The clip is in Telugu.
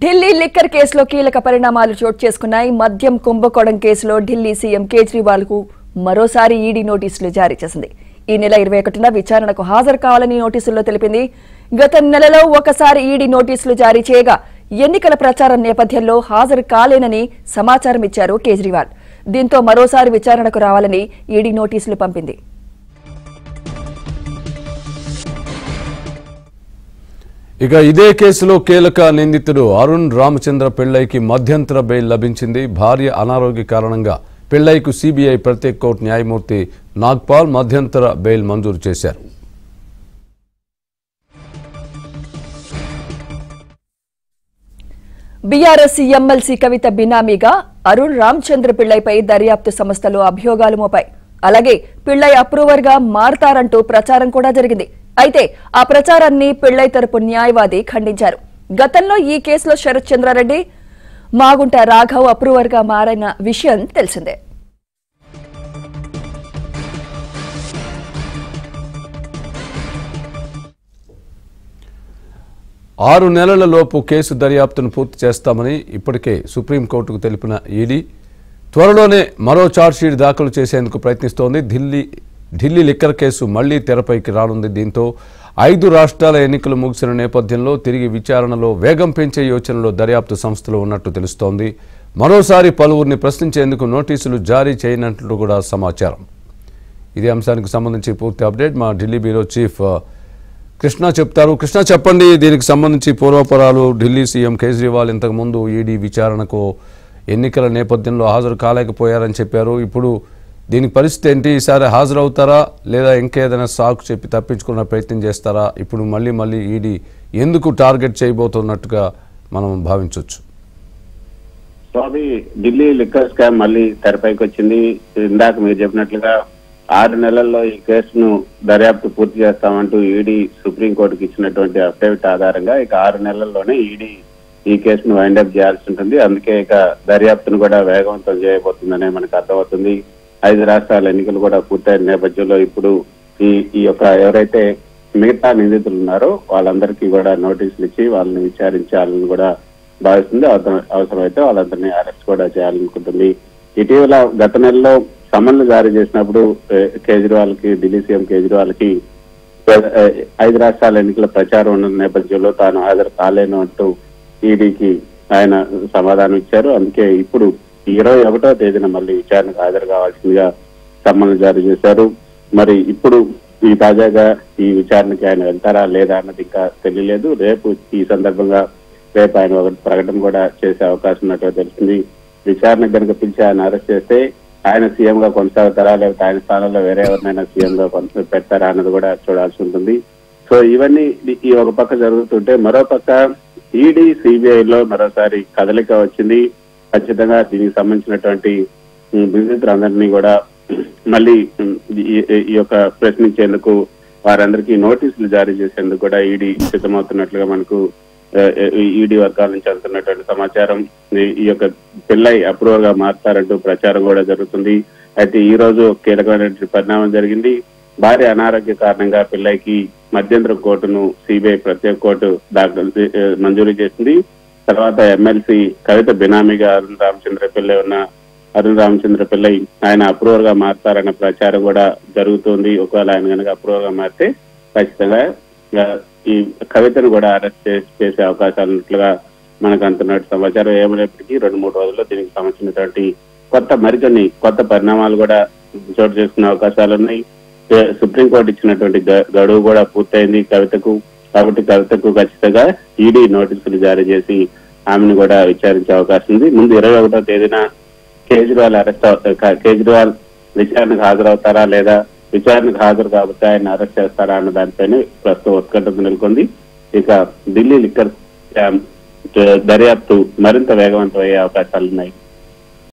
ఢిల్లీ లిక్కర్ కేసులో కీలక పరిణామాలు చోటు చేసుకున్నాయి. మద్యం కుంభకోణం కేసులో ఢిల్లీ సీఎం కేజ్రీవాల్ కు మరోసారి ఈడీ నోటీసులు జారీ చేసింది. ఈ నెల 21న విచారణకు హాజరు కావాలని నోటీసుల్లో తెలిపింది. గత నెలలో ఒకసారి ఈడీ నోటీసులు జారీ చేయగా ఎన్నికల ప్రచారం నేపథ్యంలో హాజరు కాలేనని సమాచారం ఇచ్చారు కేజ్రీవాల్. దీంతో మరోసారి విచారణకు రావాలని ఈడీ నోటీసులు పంపింది. ఇక ఇదే కేసులో కీలక నిందితుడు అరుణ్ రామచంద్ర పిళ్ళైకి మధ్యంతర బెయిల్ లభించింది. భార్య అనారోగ్య కారణంగా పిళ్ళైకు సిబిఐ ప్రత్యేక కోర్టు న్యాయమూర్తి నాగ్పాల్ మధ్యంతర బెయిల్ మంజూరు చేశారు. బీఆర్ఎస్ ఎమ్మెల్సీ కవిత బినామీగా అరుణ్ రామచంద్ర పిళ్ళైపై దర్యాప్తు సంస్థలు అభియోగాలు మోపాయి. అలాగే పిళ్ళై అప్రూవర్ గా మారతారంటూ ప్రచారం కూడా జరిగింది. అయితే ఆ ప్రచారాన్ని పిళ్ళై తరపు న్యాయవాది ఖండించారు. గతంలో ఈ కేసులో శరత్ చంద్రారెడ్డి, మాగుంట రాఘవ్ అప్రూవర్ గా మారిన విషయం తెలిసిందే. ఆరు నెలలలోపు కేసు దర్యాప్తును పూర్తి చేస్తామని ఇప్పటికే సుప్రీంకోర్టుకు తెలిపిన ఈడీ త్వరలోనే మరో ఛార్జ్షీట్ దాఖలు చేసేందుకు ప్రయత్నిస్తోంది. ఢిల్లీ లిక్కర్ కేసు మళ్లీ తెరపైకి రానుంది. దీంతో 5 రాష్ట్రాల ఎన్నికలు ముగిసిన నేపథ్యంలో తిరిగి విచారణలో వేగం పెంచే యోచనలో దర్యాప్తు సంస్థలు ఉన్నట్టు తెలుస్తోంది. మరోసారి పలువురిని ప్రశ్నించేందుకు నోటీసులు జారీ చేయనట్లు కూడా సమాచారం. ఇదే అంశానికి సంబంధించి పూర్తి అప్డేట్ మా ఢిల్లీ బ్యూరో చీఫ్ కృష్ణ చెప్తారు. కృష్ణ, చెప్పండి, దీనికి సంబంధించి పూర్వపరాలు. ఢిల్లీ సీఎం కేజ్రీవాల్ ఇంతకుముందు ఈడీ విచారణకు ఎన్నికల నేపథ్యంలో హాజరు కాలేకపోయారని చెప్పారు. ఇప్పుడు దీనికి పరిస్థితి ఏంటి? ఈసారి హాజరవుతారా లేదా ఇంకేదైనా సాకు చెప్పి తప్పించుకున్న ప్రయత్నం చేస్తారా? ఇప్పుడు మళ్ళీ ఈడీ ఎందుకు టార్గెట్ చేయబోతున్నట్టుగా మనం భావించవచ్చు? స్వామి, ఢిల్లీ లిక్కర్ స్కామ్ మళ్ళీ తెరపైకి వచ్చింది. ఇందాక మీరు చెప్పినట్లుగా 6 నెలల్లో ఈ కేసును దర్యాప్తు పూర్తి చేస్తామంటూ ఈడీ సుప్రీంకోర్టుకు ఇచ్చినటువంటి అఫిడవిట్ ఆధారంగా ఇక 6 నెలల్లోనే ఈడీ ఈ కేసును వైండప్ చేయాల్సి ఉంటుంది. అందుకే ఇక దర్యాప్తును కూడా వేగవంతం చేయబోతుందనే మనకు అర్థమవుతుంది. 5 రాష్ట్రాల ఎన్నికలు కూడా పూర్తయిన నేపథ్యంలో ఇప్పుడు ఈ యొక్క ఎవరైతే మిగతా నిందితులు ఉన్నారో వాళ్ళందరికీ కూడా నోటీసులు ఇచ్చి వాళ్ళని విచారించాలని కూడా భావిస్తుంది. అవసరమైతే వాళ్ళందరినీ అరెస్ట్ కూడా చేయాలనుకుంటుంది. ఇటీవల గత నెలలో సమన్లు జారీ చేసినప్పుడు కేజ్రీవాల్ కి, ఢిల్లీ సీఎం కేజ్రీవాల్ కి 5 రాష్ట్రాల ఎన్నికల ప్రచారం ఉన్న నేపథ్యంలో తాను హాజరు కాలేను అంటూ ఈడీకి ఆయన సమాధానం ఇచ్చారు. అందుకే ఇప్పుడు 21వ తేదీన మళ్ళీ విచారణకు హాజరు కావాల్సిందిగా సమ్మన్లు జారీ చేశారు. మరి ఇప్పుడు ఈ తాజాగా ఈ విచారణకి ఆయన వెళ్తారా లేదా అన్నది ఇంకా తెలియలేదు. రేపు ఈ సందర్భంగా ఆయన ఒక ప్రకటన కూడా చేసే అవకాశం ఉన్నట్టుగా తెలుస్తుంది. విచారణకు కనుక పిలిచి ఆయన అరెస్ట్ చేస్తే ఆయన సీఎం గా కొనసాగుతారా లేకపోతే ఆయన స్థానంలో వేరే ఎవరినైనా సీఎం గా పెడతారా అన్నది కూడా చూడాల్సి ఉంటుంది. సో ఇవన్నీ ఈ ఒక పక్క జరుగుతుంటే మరో పక్క ఈడీ సిబిఐలో మరోసారి కదలిక వచ్చింది. ఖచ్చితంగా దీనికి సంబంధించినటువంటి నిందితులందరినీ కూడా మళ్ళీ ఈ యొక్క ప్రశ్నించేందుకు వారందరికీ నోటీసులు జారీ చేసేందుకు కూడా ఈడీ సిద్ధమవుతున్నట్లుగా మనకు ఈడీ వర్గాల నుంచి అందుతున్నటువంటి సమాచారం. ఈ యొక్క పిల్లై అప్రూవర్ గా మారుతారంటూ ప్రచారం కూడా జరుగుతుంది. అయితే ఈ రోజు కీలకమైనటువంటి పరిణామం జరిగింది. భార్య అనారోగ్య కారణంగా పిల్లైకి మధ్యంతర కోర్టును సిబిఐ ప్రత్యేక కోర్టు మంజూరు చేసింది. తర్వాత ఎమ్మెల్సీ కవిత బినామీగా అరుణ్ రామచంద్ర పిల్లై ఆయన అప్రూవర్ గా మారుతారన్న ప్రచారం కూడా జరుగుతుంది. ఒకవేళ ఆయన కనుక అప్రూవర్ గా మారితే ఖచ్చితంగా ఈ కవితను కూడా అరెస్ట్ చేసే అవకాశాలు ఉన్నట్లుగా మనకు అంటున్నట్టు సమాచారం. ఏమైనప్పటికీ 2-3 రోజుల్లో దీనికి సంబంధించినటువంటి మరికొన్ని కొత్త పరిణామాలు కూడా చోటు చేసుకునే అవకాశాలు ఉన్నాయి. సుప్రీంకోర్టు ఇచ్చినటువంటి గడువు కూడా పూర్తయింది కవితకు. కాబట్టి కవితకు ఖచ్చితంగా ఈడీ నోటీసులు జారీ చేసి ఆమెను కూడా విచారించే అవకాశం ఉంది. ముందు 21వ తేదీన కేజ్రీవాల్ విచారణకు హాజరవుతారా లేదా విచారణకు హాజరు కాబట్టి ఆయన అరెస్ట్ చేస్తారా అన్న దానిపైన ప్రస్తుతం ఉత్కంఠ నెలకొంది. ఇక ఢిల్లీ లిక్కర్ దర్యాప్తు మరింత వేగవంతం అయ్యే అవకాశాలున్నాయి.